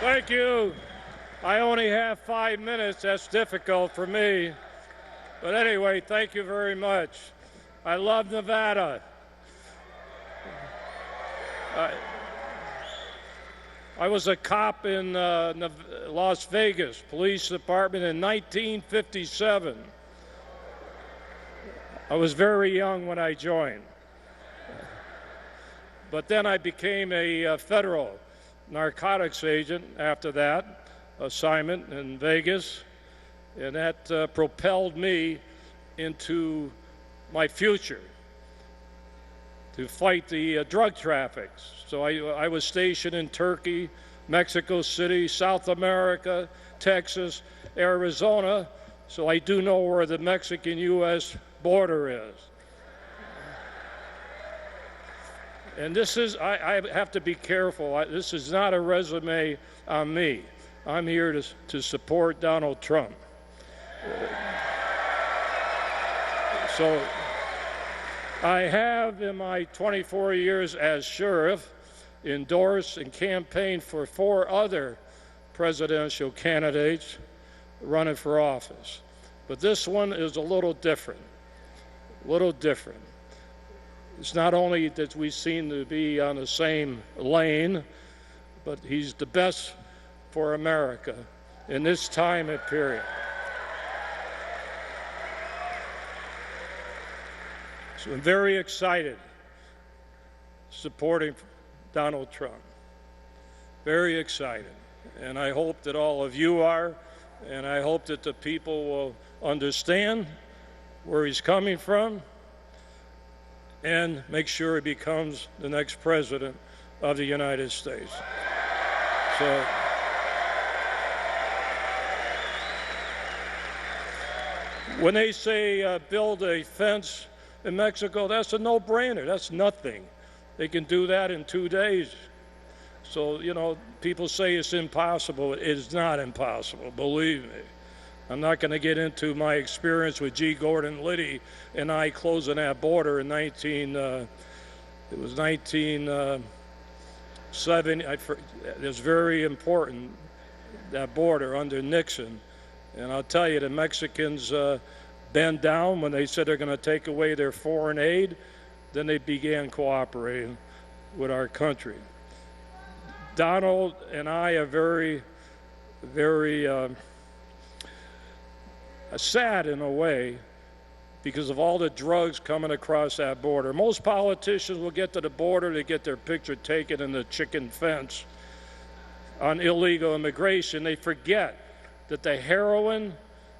Thank you. I only have 5 minutes. That's difficult for me. But anyway, thank you very much. I love Nevada. I was a cop in Las Vegas Police Department in 1957. I was very young when I joined. But then I became a federal narcotics agent after that assignment in Vegas, and that propelled me into my future to fight the drug traffic. So I was stationed in Turkey, Mexico City, South America, Texas, Arizona, so I do know where the Mexican-U.S. border is. And this is, I have to be careful. This is not a resume on me. I'm here to support Donald Trump. So I have, in my 24 years as sheriff, endorsed and campaigned for 4 other presidential candidates running for office. But this one is a little different, It's not only that we seem to be on the same lane, but he's the best for America in this time and period. So I'm very excited supporting Donald Trump. Very excited. And I hope that all of you are, and I hope that the people will understand where he's coming from and make sure he becomes the next president of the United States. So, when they say build a fence in Mexico, that's a no-brainer. That's nothing. They can do that in 2 days. So, you know, people say it's impossible. It is not impossible, believe me. I'm not going to get into my experience with G. Gordon Liddy and I closing that border in 1970. It was very important, that border under Nixon. And I'll tell you, the Mexicans bent down when they said they're going to take away their foreign aid. Then they began cooperating with our country. Donald and I are very, very sad in a way because of all the drugs coming across that border. Most politicians will get to the border to get their picture taken in the chicken fence on illegal immigration. They forget that the heroin,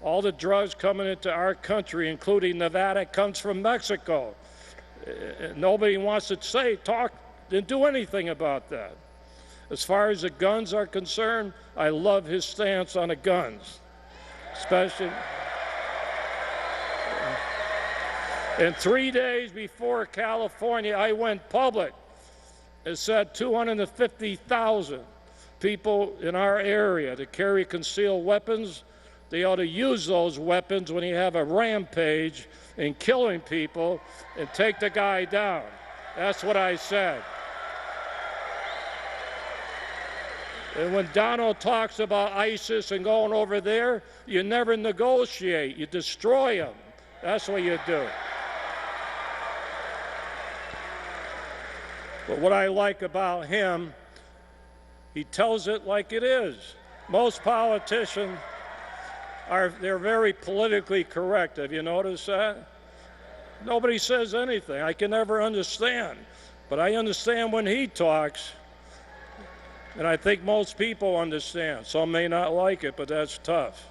all the drugs coming into our country, including Nevada, comes from Mexico. Nobody wants to talk, and do anything about that. As far as the guns are concerned, I love his stance on the guns, especially. And 3 days before California, I went public and said 250,000 people in our area to carry concealed weapons. They ought to use those weapons when you have a rampage in killing people and take the guy down. That's what I said. And when Donald talks about ISIS and going over there, you never negotiate. You destroy them. That's what you do. But what I like about him, he tells it like it is. Most politicians they're very politically correct. Have you noticed that? Nobody says anything. I can never understand. But I understand when he talks. And I think most people understand. Some may not like it, but that's tough.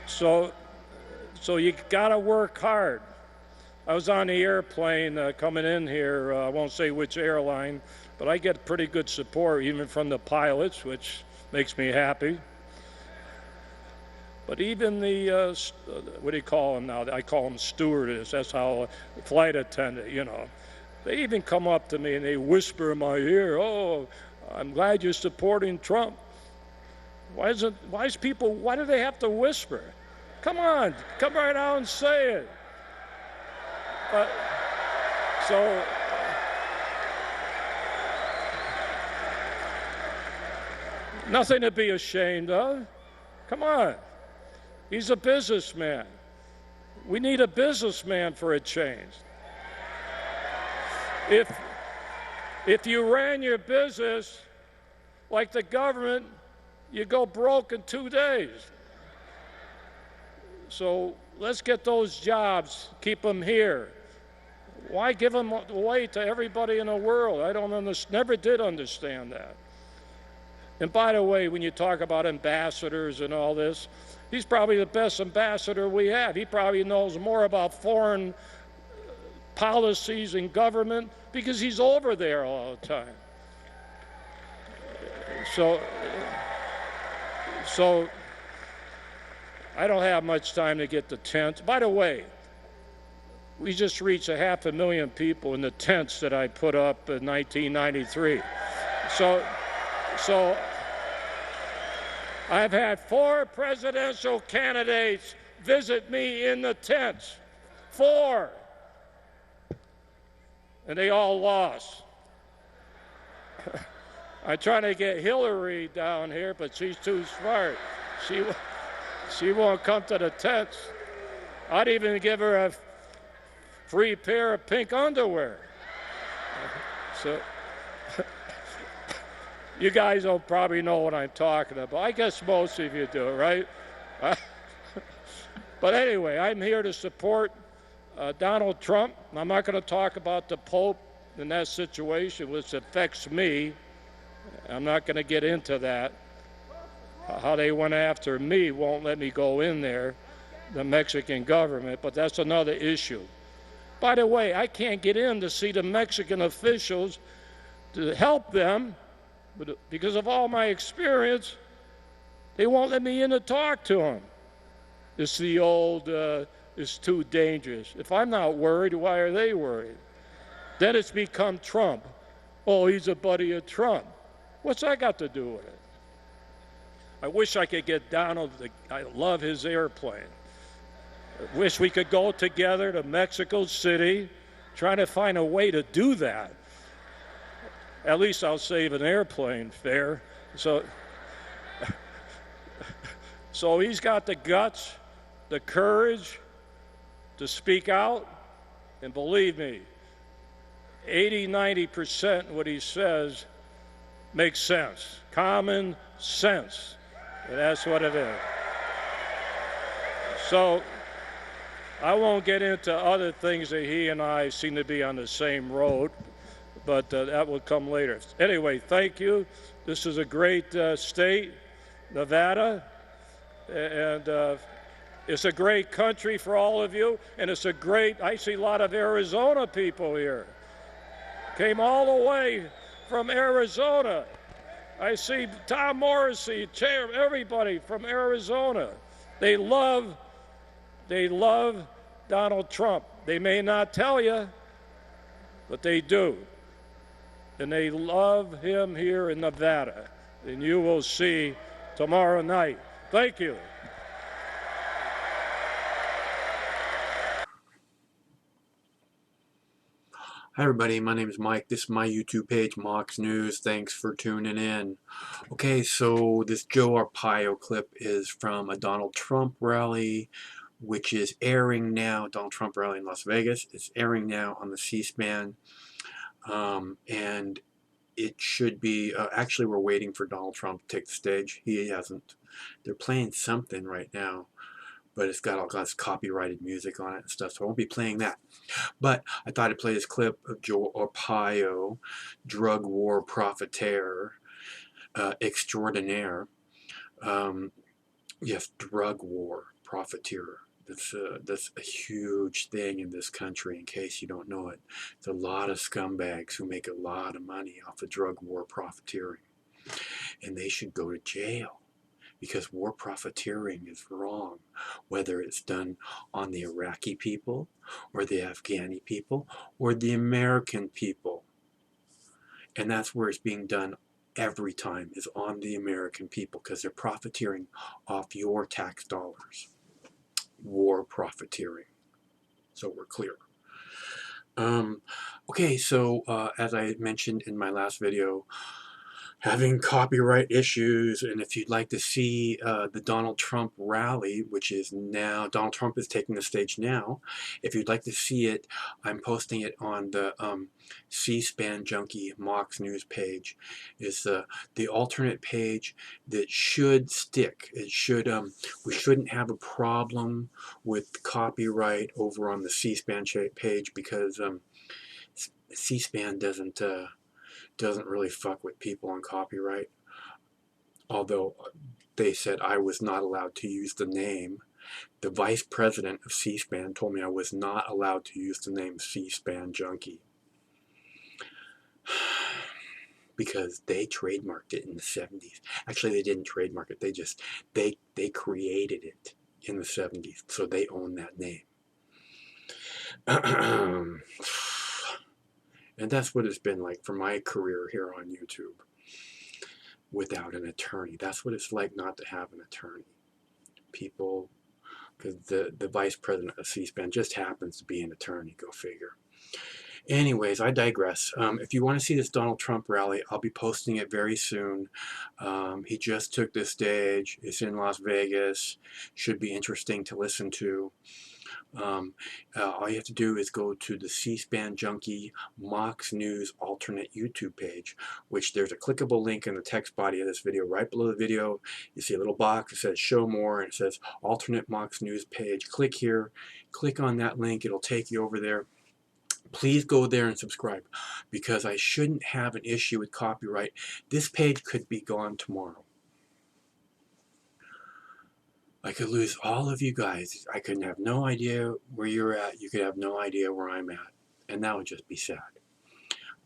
So you got to work hard. I was on the airplane coming in here. I won't say which airline, but I get pretty good support even from the pilots, which makes me happy. But even the, what do you call them now? I call them stewardess. That's how flight attendant, you know. They even come up to me and they whisper in my ear, "Oh, I'm glad you're supporting Trump." Why do they have to whisper? Come on, come right out and say it. Nothing to be ashamed of. Come on. He's a businessman. We need a businessman for a change. If you ran your business like the government, you go broke in 2 days. So let's get those jobs, keep them here. Why give them away to everybody in the world? I never did understand that. And by the way, when you talk about ambassadors and all this, he's probably the best ambassador we have. He probably knows more about foreign policies and government because he's over there all the time. So I don't have much time to get to tents. By the way, we just reached 500,000 people in the tents that I put up in 1993. So I've had 4 presidential candidates visit me in the tents. 4. And they all lost. I'm trying to get Hillary down here, but she's too smart. She won't come to the tents. I'd even give her a free pair of pink underwear. So you guys don't probably know what I'm talking about. I guess most of you do, right? But anyway, I'm here to support Donald Trump. I'm not going to talk about the Pope in that situation, which affects me. I'm not going to get into that. How they went after me won't let me go in there, the Mexican government, but that's another issue. By the way, I can't get in to see the Mexican officials to help them, but because of all my experience, they won't let me in to talk to them. It's the old, it's too dangerous. If I'm not worried, why are they worried? Then it's become Trump. Oh, he's a buddy of Trump. What's that got to do with it? I wish I could get Donald. I love his airplane. I wish we could go together to Mexico City, trying to find a way to do that. At least I'll save an airplane fare. So he's got the guts, the courage to speak out, and believe me, 80–90% what he says makes sense. Common sense. And that's what it is. So I won't get into other things that he and I seem to be on the same road, but that will come later. Anyway, thank you. This is a great state, Nevada, and it's a great country for all of you, and it's a great, I see a lot of Arizona people here. Came all the way from Arizona. I see Tom Morrissey, Chair, everybody from Arizona. They love Donald Trump. They may not tell you, but they do. And they love him here in Nevada. And you will see tomorrow night. Thank you. Hi everybody, my name is Mike. This is my YouTube page, Mox News. Thanks for tuning in. Okay, so this Joe Arpaio clip is from a Donald Trump rally, which is airing now. Donald Trump rally in Las Vegas. It's airing now on the C-SPAN. And it should be, actually we're waiting for Donald Trump to take the stage. He hasn't. They're playing something right now, but it's got all kinds of copyrighted music on it and stuff, so I won't be playing that. But I thought I'd play this clip of Joe Arpaio, drug war profiteer extraordinaire. Yes, drug war profiteer. That's a huge thing in this country, in case you don't know it. There's a lot of scumbags who make a lot of money off of drug war profiteering. And they should go to jail, because war profiteering is wrong, whether it's done on the Iraqi people or the Afghani people or the American people. And that's where it's being done every time, is on the American people, because they're profiteering off your tax dollars. War profiteering. So we're clear. Okay, so as I mentioned in my last video, having copyright issues. And if you'd like to see the Donald Trump rally, which is now, Donald Trump is taking the stage now. If you'd like to see it, I'm posting it on the C-SPAN Junkie Mox News page. Is the alternate page that should stick. It should, we shouldn't have a problem with copyright over on the C-SPAN page, because C-SPAN doesn't really fuck with people on copyright, although they said I was not allowed to use the name. The vice president of C-SPAN told me I was not allowed to use the name C-SPAN Junkie because they trademarked it in the 70s. Actually, they didn't trademark it. They created it in the 70s, so they own that name. And that's what it's been like for my career here on YouTube without an attorney. That's what it's like not to have an attorney. People, because the vice president of C-SPAN just happens to be an attorney, go figure. Anyways, I digress. If you want to see this Donald Trump rally, I'll be posting it very soon. He just took the stage. It's in Las Vegas. Should be interesting to listen to. All you have to do is go to the C-SPAN Junkie Mox News alternate YouTube page, which there's a clickable link in the text body of this video. Right below the video, you see a little box that says show more, and it says alternate Mox News page. Click here, click on that link, it'll take you over there. Please go there and subscribe, because I shouldn't have an issue with copyright. This page could be gone tomorrow. I could lose all of you guys. I could have no idea where you're at. You could have no idea where I'm at. And that would just be sad.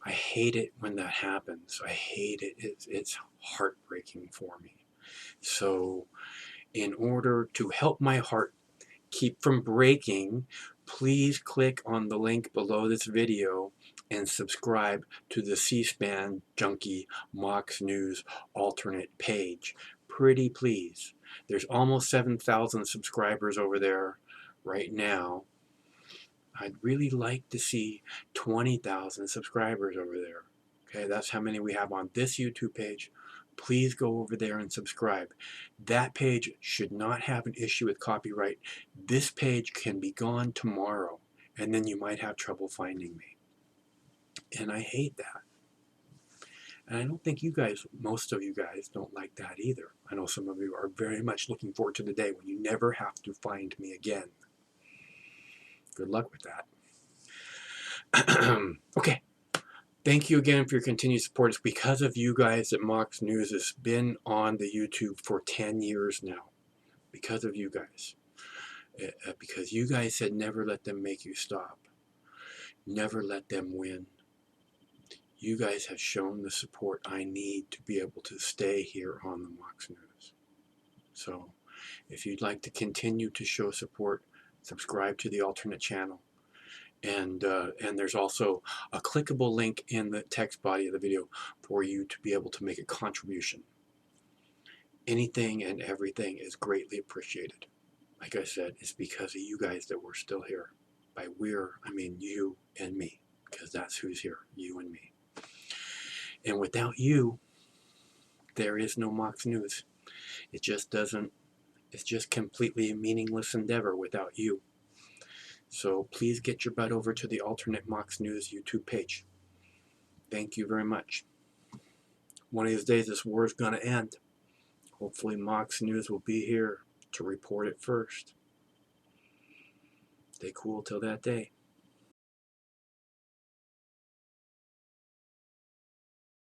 I hate it when that happens. I hate it. It's heartbreaking for me. So in order to help my heart keep from breaking, please click on the link below this video and subscribe to the C-SPAN Junkie Mox News alternate page. Pretty please. There's almost 7,000 subscribers over there right now. I'd really like to see 20,000 subscribers over there. Okay, that's how many we have on this YouTube page. Please go over there and subscribe. That page should not have an issue with copyright. This page can be gone tomorrow, and then you might have trouble finding me. And I hate that. And I don't think you guys, most of you guys, don't like that either. I know some of you are very much looking forward to the day when you never have to find me again. Good luck with that. Okay. Thank you again for your continued support. It's because of you guys that Mox News has been on the YouTube for 10 years now. Because of you guys. Because you guys said never let them make you stop. Never let them win. You guys have shown the support I need to be able to stay here on the Mox News. So if you'd like to continue to show support, subscribe to the alternate channel. And there's also a clickable link in the text body of the video for you to be able to make a contribution. Anything and everything is greatly appreciated. Like I said, it's because of you guys that we're still here. By we're, I mean you and me, because that's who's here, you and me. And without you, there is no Mox News. It just doesn't, it's just completely a meaningless endeavor without you. So please get your butt over to the alternate Mox News YouTube page. Thank you very much. One of these days this war is going to end. Hopefully Mox News will be here to report it first. Stay cool till that day.